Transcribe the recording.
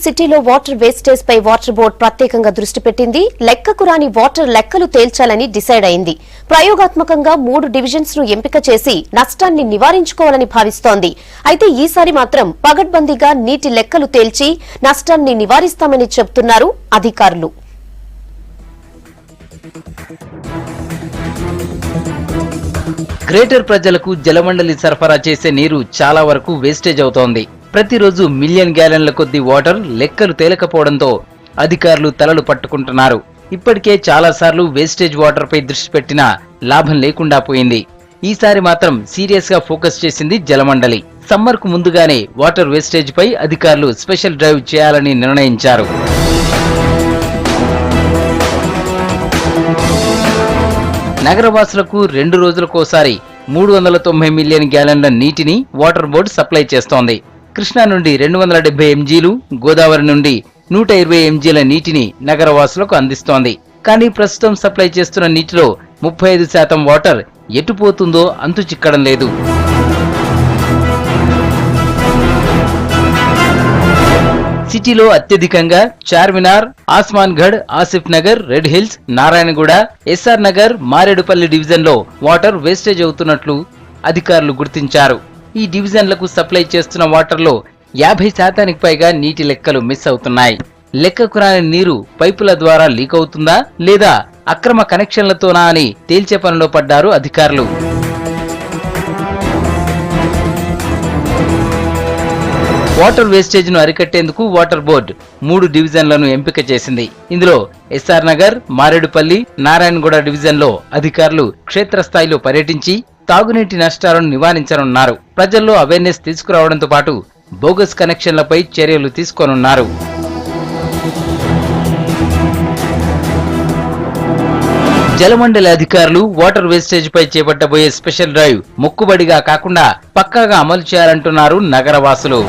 సిటీలో water wastage పై water board ప్రత్యేకంగా దృష్టి పెట్టింది. లెక్కకు రాని వాటర్ లెక్కలు తేల్చాలని డిసైడ్ అయింది. ప్రయోగాత్మకంగా 3 డివిజన్స్ ను ఎంపిక చేసి నష్టాన్ని నివారించుకోవాలని భావిస్తోంది. అయితే ఈసారి మాత్రం పగడ్బందీగా నీటి లెక్కలు తేల్చి నష్టాన్ని నివారిస్తామని చెబుతున్నారు అధికారులు. గ్రేటర్ ప్రజలకు జలమండలి సరఫరా చేసే నీరు చాలా వరకు వేస్టేజ్ అవుతోంది. ప్రతిరోజు మిలియన్ గ్యాలన్ల కొద్దీ వాటర్ లెక్కలు తేలకపోవడంతో అధికారులు తలలు పట్టుకుంటున్నారు. ఇప్పటికే చాలాసార్లు వేస్టేజ్ వాటర్ పై దృష్టి పెట్టినా లాభం లేకుండా పోయింది. ఈసారి మాత్రం సీరియస్ గా ఫోకస్ చేసింది జలమండలి. సమ్మర్ కు ముందుగానే వాటర్ వేస్టేజ్ పై అధికారులు స్పెషల్ డ్రైవ్ చేయాలని నిర్ణయించారు. నగరవాసులకు 2 రోజులకోసారి 390 మిలియన్ గ్యాలన్ల నీటిని వాటర్ బోర్డు సప్లై చేస్తోంది. కృష్ణా నుండి 270 ఎంజీలు, గోదావరి నుండి 120 ఎంజీల నీటిని నగరవాసులకు అందిస్తోంది. కానీ ప్రస్తుతం సప్లై చేస్తున్న నీటిలో 35% వాటర్ ఎటుపోతుందో అంతు చిక్కడం లేదు. సిటీలో అత్యధికంగా చార్మినార్, ఆస్మాన్ గఢ్, ఆసిఫ్ నగర్, రెడ్ హిల్స్, నారాయణగూడ, ఎస్ఆర్ నగర్, మారేడుపల్లి డివిజన్ లో వాటర్ వేస్టేజ్ అవుతున్నట్లు అధికారులు గుర్తించారు. ఈ డివిజన్లకు సప్లై చేస్తున్న వాటర్ లో 50% పైగా నీటి లెక్కలు మిస్ అవుతున్నాయి. లెక్కకు రాని నీరు పైపుల ద్వారా లీక్ అవుతుందా లేదా అక్రమ కనెక్షన్లతోనా అని తేల్చే పనిలో పడ్డారు అధికారులు. వాటర్ వేస్టేజ్ ను అరికట్టేందుకు వాటర్ బోర్డు 3 డివిజన్లను ఎంపిక చేసింది. ఇందులో ఎస్ఆర్ నగర్, మారేడుపల్లి, నారాయణగూడ డివిజన్ లో అధికారులు క్షేత్రస్థాయిలో పర్యటించి తాగునీటి నష్టాలను నివారించనున్నారు. ప్రజల్లో అవేర్నెస్ తీసుకురావడంతో పాటు బోగస్ కనెక్షన్లపై చర్యలు తీసుకోనున్నారు. జలమండలి అధికారులు వాటర్ వేస్టేజ్ పై చేపట్టబోయే స్పెషల్ డ్రైవ్ మొక్కుబడిగా కాకుండా పక్కాగా అమలు చేయాలంటున్నారు నగరవాసులు.